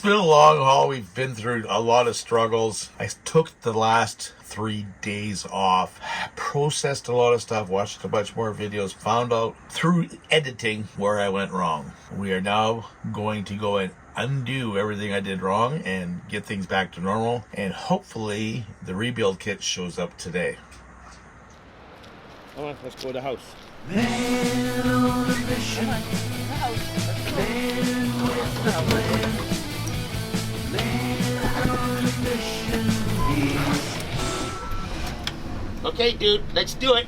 been a long haul. We've been through a lot of struggles. I took the last 3 days off, processed a lot of stuff, watched a bunch more videos, found out through editing where I went wrong. We are now going to go and undo everything I did wrong and get things back to normal, and hopefully the rebuild kit shows up today. Come on, let's go to the house. Man on a mission. Man with the plan. Man on a mission. Okay, dude, let's do it.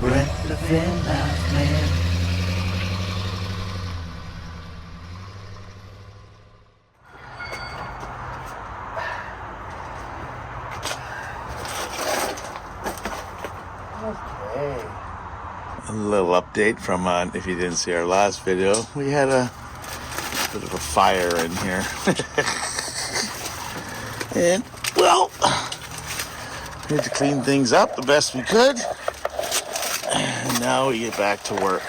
We're at the VanLife, man. Okay. A little update from, if you didn't see our last video, we had a bit of a fire in here. And, well, we had to clean things up the best we could. And now we get back to work.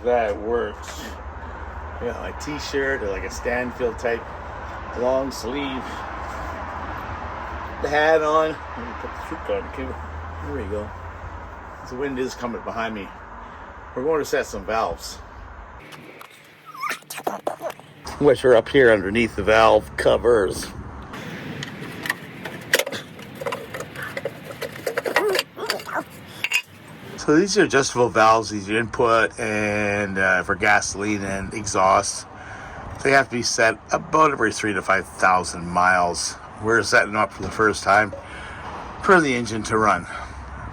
That works. Yeah, my t-shirt or like a Stanfield type long sleeve. The hat on. Let me put the suit on too. There we go. The wind is coming behind me. We're going to set some valves, which are up here underneath the valve covers. So these are adjustable valves, these are input and for gasoline and exhaust. They have to be set about every 3,000 to 5,000 miles. We're setting them up for the first time for the engine to run.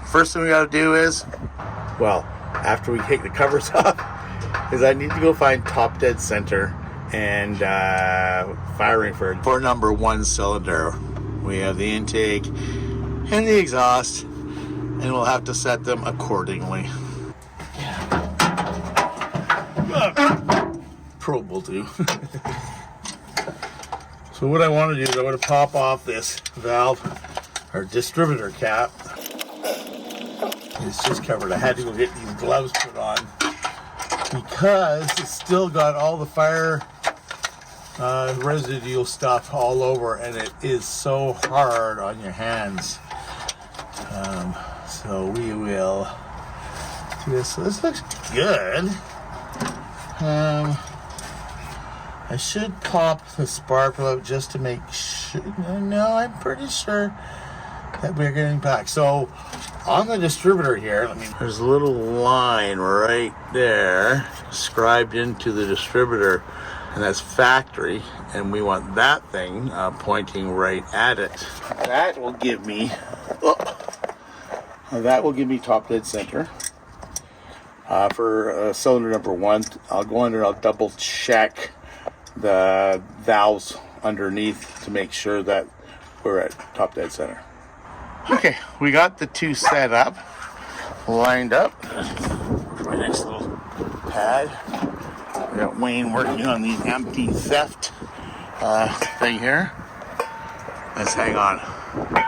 First thing we got to do is, well, after we take the covers off, is I need to go find top dead center and firing for number 1 cylinder. We have the intake and the exhaust, and we'll have to set them accordingly. Probe will do. So what I want to do is I want to pop off this valve, or distributor cap. It's just covered. I had to go get these gloves put on because it's still got all the fire residue stuff all over, and it is so hard on your hands. So we will do this. So this looks good. I should pop the spark plug just to make sure. No, I'm pretty sure that we're getting back. So on the distributor here, there's a little line right there scribed into the distributor, and that's factory, and we want that thing pointing right at it. That will give me top dead center for cylinder number 1. I'll go under and I'll double check the valves underneath to make sure that we're at top dead center. Okay, we got the 2 set up, lined up. My next little pad. We got Wayne working on the empty theft thing here. Let's hang on.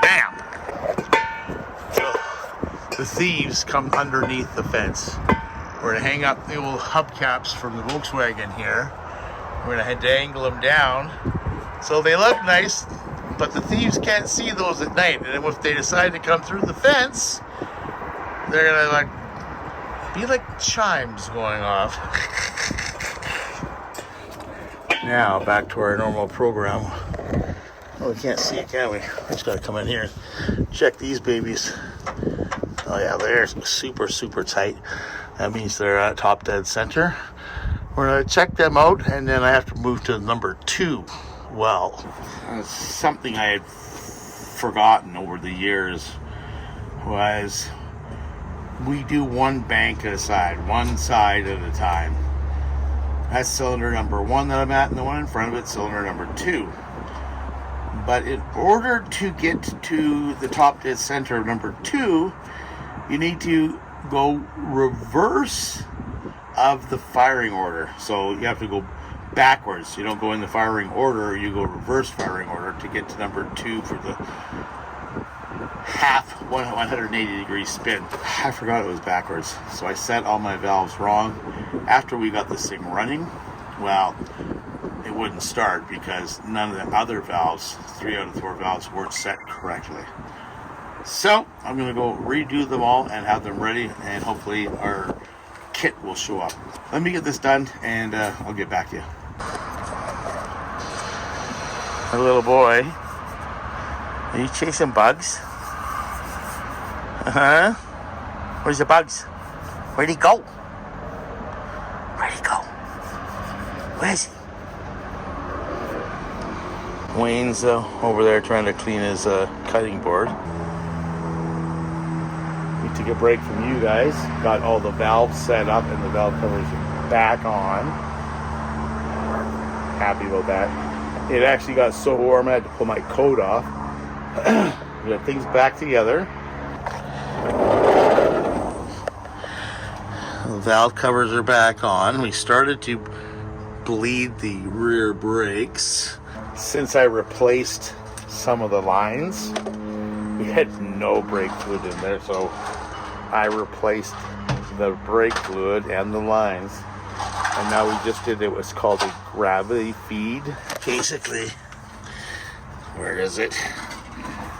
Bam! The thieves come underneath the fence. We're gonna hang up the old hubcaps from the Volkswagen here. We're gonna dangle them down so they look nice, but the thieves can't see those at night. And if they decide to come through the fence, they're gonna be like chimes going off. Now back to our normal program. Oh, we can't see it, can we? We just gotta come in here and check these babies. Oh yeah, they're super, super tight. That means they're at top dead center. We're gonna check them out, and then I have to move to number 2. Well, something I had forgotten over the years was we do one bank at a side, one side at a time. That's cylinder number 1 that I'm at, and the one in front of it, cylinder number 2. But in order to get to the top dead center of number 2, you need to go reverse of the firing order. So you have to go backwards. You don't go in the firing order, you go reverse firing order to get to number 2 for the half 180 degree spin. I forgot it was backwards, so I set all my valves wrong. After we got this thing running, well, it wouldn't start because none of the other valves, 3 out of 4 valves, weren't set correctly. So I'm going to go redo them all and have them ready, and hopefully our kit will show up. Let me get this done and I'll get back to you. My little boy, are you chasing bugs? Uh-huh. Where's the bugs? Where'd he go? Where'd he go? Where is he? Wayne's over there trying to clean his cutting board. We took a break from you guys. Got all the valves set up and the valve covers back on. Happy about that. It actually got so warm I had to pull my coat off. We got things back together. The valve covers are back on. We started to bleed the rear brakes. Since I replaced some of the lines, we had no brake fluid in there, so I replaced the brake fluid and the lines. And now we just did what's called a gravity feed. Basically, where is it?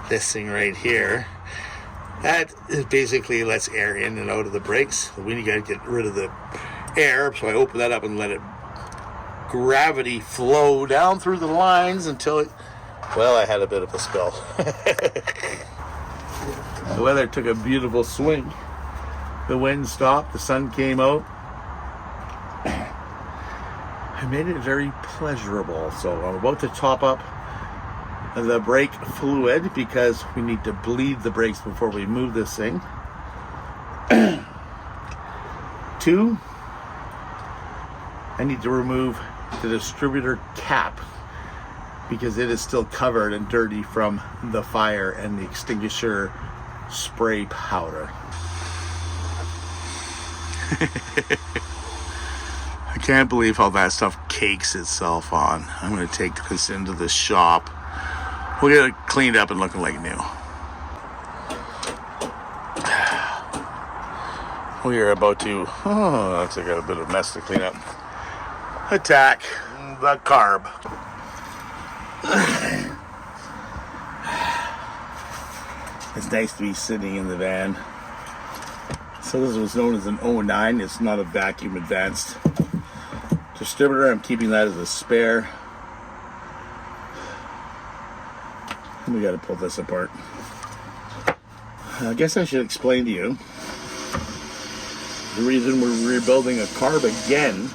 This thing right here. That is basically lets air in and out of the brakes. We got to get rid of the air, so I open that up and let it gravity flow down through the lines until it, well, I had a bit of a spill. The weather took a beautiful swing. The wind stopped, the sun came out. I made it very pleasurable. So I'm about to top up the brake fluid because we need to bleed the brakes before we move this thing. 2, I need to remove the distributor cap because it is still covered and dirty from the fire and the extinguisher spray powder. I can't believe how that stuff cakes itself on. I'm going to take this into the shop. We'll get it cleaned up and looking like new. We are about to, looks like I got a bit of mess to clean up. Attack the carb. It's nice to be sitting in the van. So this was known as an 09. It's not a vacuum advanced distributor. I'm keeping that as a spare. And we got to pull this apart. I guess I should explain to you the reason we're rebuilding a carb again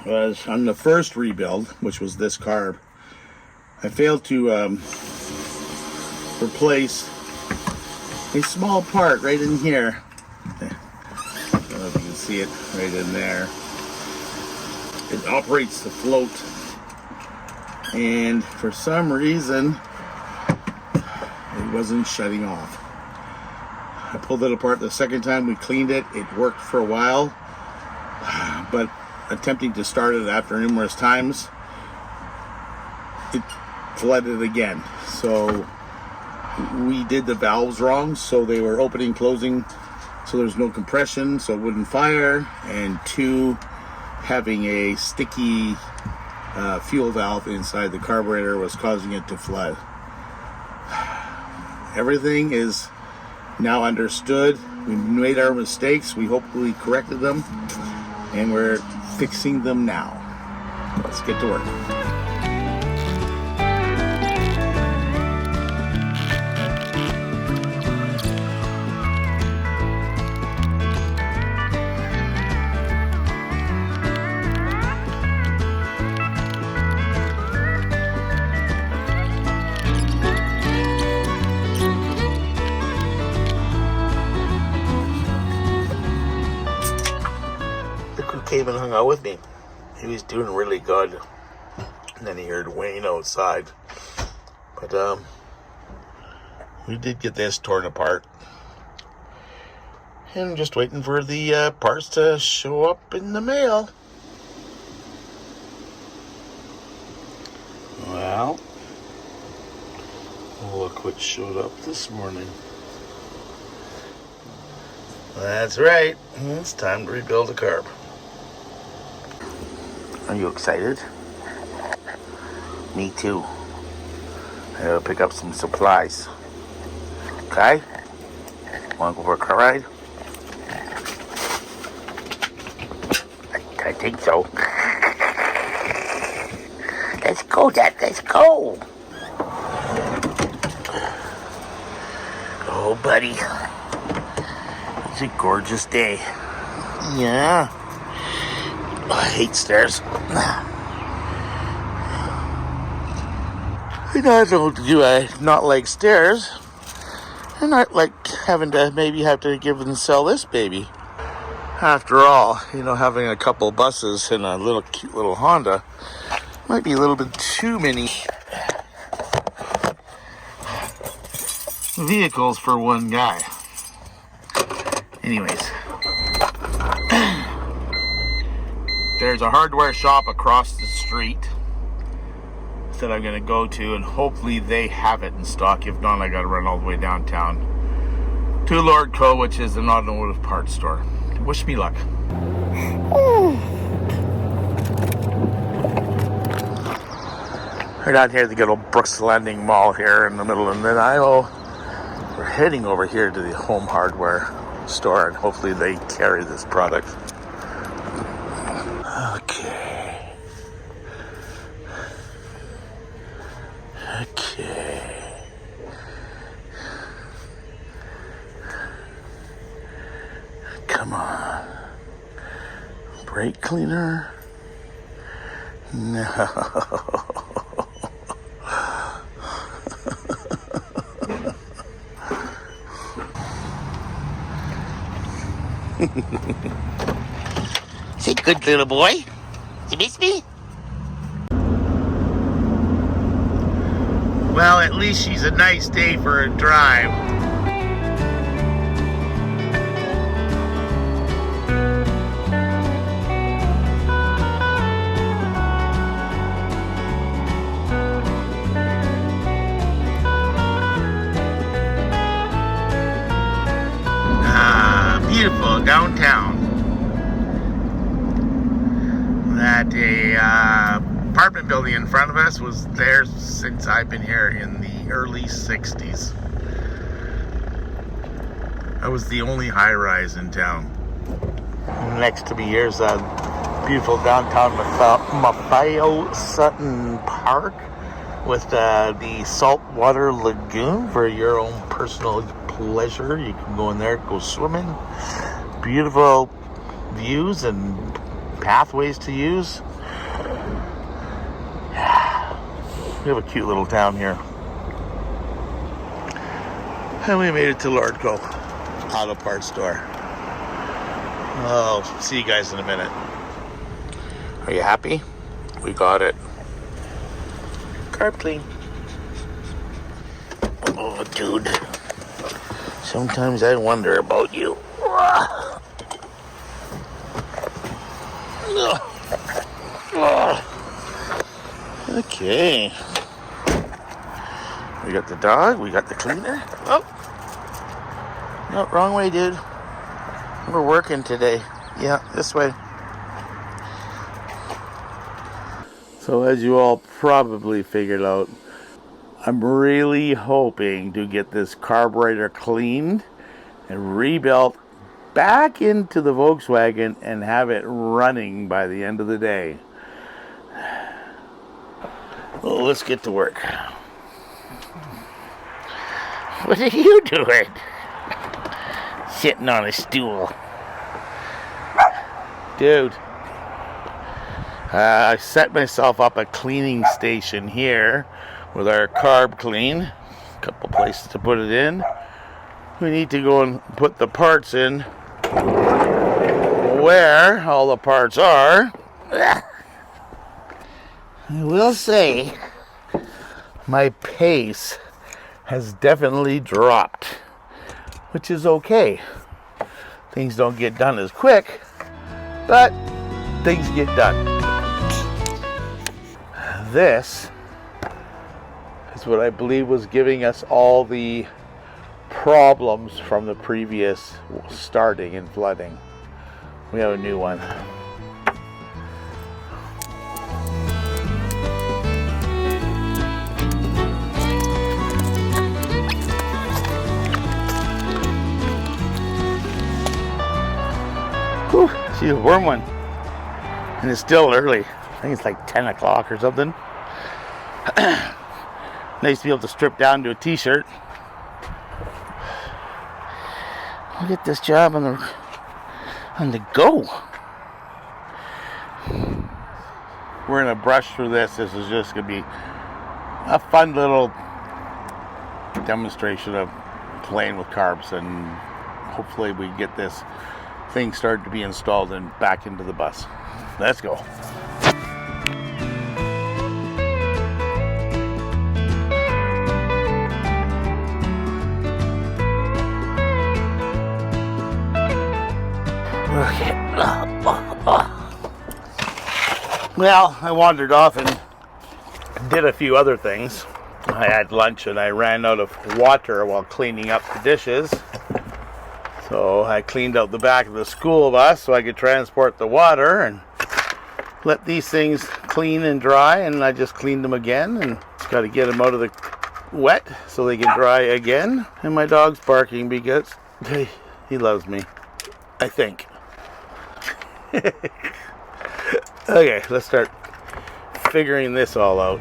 was on the first rebuild, which was this carb, I failed to replace a small part right in here. I don't know if you can see it right in there. It operates the float, and for some reason it wasn't shutting off. I pulled it apart the second time we cleaned it. It worked for a while, but attempting to start it after numerous times, it flooded again. So we did the valves wrong, so they were opening, closing, so there's no compression, so it wouldn't fire. And 2, having a sticky fuel valve inside the carburetor was causing it to flood. Everything is now understood. We made our mistakes. We hopefully corrected them, and we're fixing them now. Let's get to work. Came and hung out with me. He was doing really good. And then he heard Wayne outside. But we did get this torn apart. And I'm just waiting for the parts to show up in the mail. Well, look what showed up this morning. That's right. It's time to rebuild the carb. Are you excited? Me too. I gotta pick up some supplies. Okay? Wanna go for a car ride? I think so. Let's go, Dad. Let's go. Oh, buddy. It's a gorgeous day. Yeah. I hate stairs. I not like stairs. I not like having to maybe have to give and sell this baby. After all, having a couple buses and a little cute little Honda might be a little bit too many vehicles for one guy. Anyways, there's a hardware shop across the street that I'm going to go to, and hopefully they have it in stock. If not, I got to run all the way downtown to Lord Co., which is an automotive parts store. Wish me luck. We're down here at the good old Brooks Landing Mall here in the middle of Mid-Iowa. We're heading over here to the home hardware store, and hopefully they carry this product. Okay. Come on. Brake cleaner? No. Say, good little boy. You miss me? Well, at least she's a nice day for a drive. Beautiful downtown. That apartment building in front of us was there since I've been here in the early 60s. I was the only high-rise in town. Next to me here's a beautiful downtown Maffeo Sutton Park with the saltwater lagoon for your own personal pleasure. You can go in there, go swimming. Beautiful views and pathways to use. We have a cute little town here. And we made it to Lordco Auto Parts Store. Oh, see you guys in a minute. Are you happy? We got it. Carb clean. Oh, dude. Sometimes I wonder about you. Okay. We got the dog. We got the cleaner. Oh. No, wrong way, dude. We're working today. Yeah, this way. So as you all probably figured out, I'm really hoping to get this carburetor cleaned and rebuilt back into the Volkswagen and have it running by the end of the day. Well, let's get to work. What are you doing? Sitting on a stool. Dude. I set myself up a cleaning station here with our carb clean. A couple places to put it in. We need to go and put the parts in where all the parts are. I will say my pace has definitely dropped, which is okay. Things don't get done as quick, but things get done. This is what I believe was giving us all the problems from the previous starting and flooding. We have a new one. Whew, she's a warm one. And it's still early. I think it's like 10 o'clock or something. Nice to be able to strip down to a t-shirt. I'll get this job on the go. We're gonna brush through this. This is just gonna be a fun little demonstration of playing with carbs, and hopefully we get this thing started to be installed and back into the bus. Let's go. Okay. Well, I wandered off and did a few other things. I had lunch and I ran out of water while cleaning up the dishes. So I cleaned out the back of the school bus so I could transport the water and let these things clean and dry, and I just cleaned them again, and just got to get them out of the wet so they can dry again. And my dog's barking because he loves me, I think. Okay, let's start figuring this all out.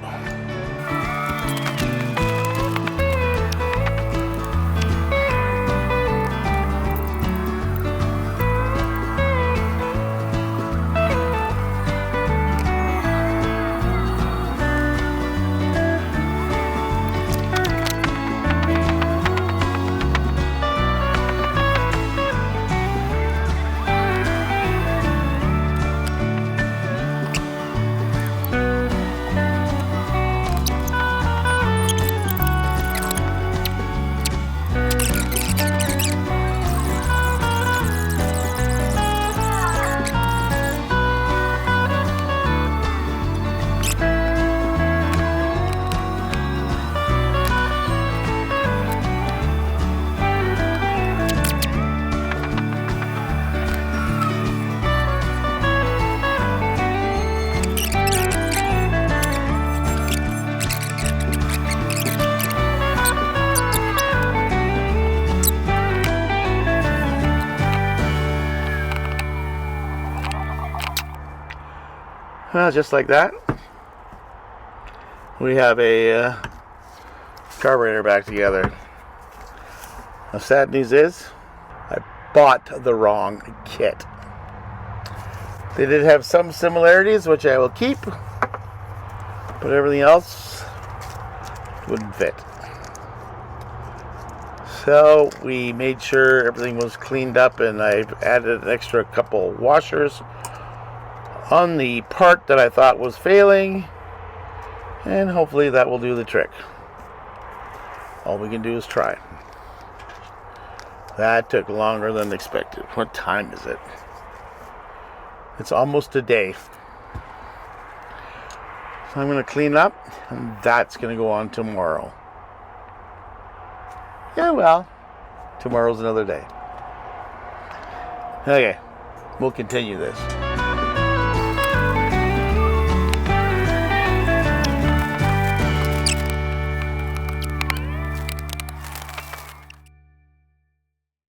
Well, just like that, we have a carburetor back together. The sad news is, I bought the wrong kit. They did have some similarities, which I will keep, but everything else wouldn't fit. So we made sure everything was cleaned up, and I've added an extra couple washers on the part that I thought was failing, and hopefully that will do the trick. All we can do is try. That took longer than expected. What time is it? It's almost a day. So I'm going to clean up, and that's going to go on tomorrow. Yeah, well, tomorrow's another day. Okay, we'll continue this.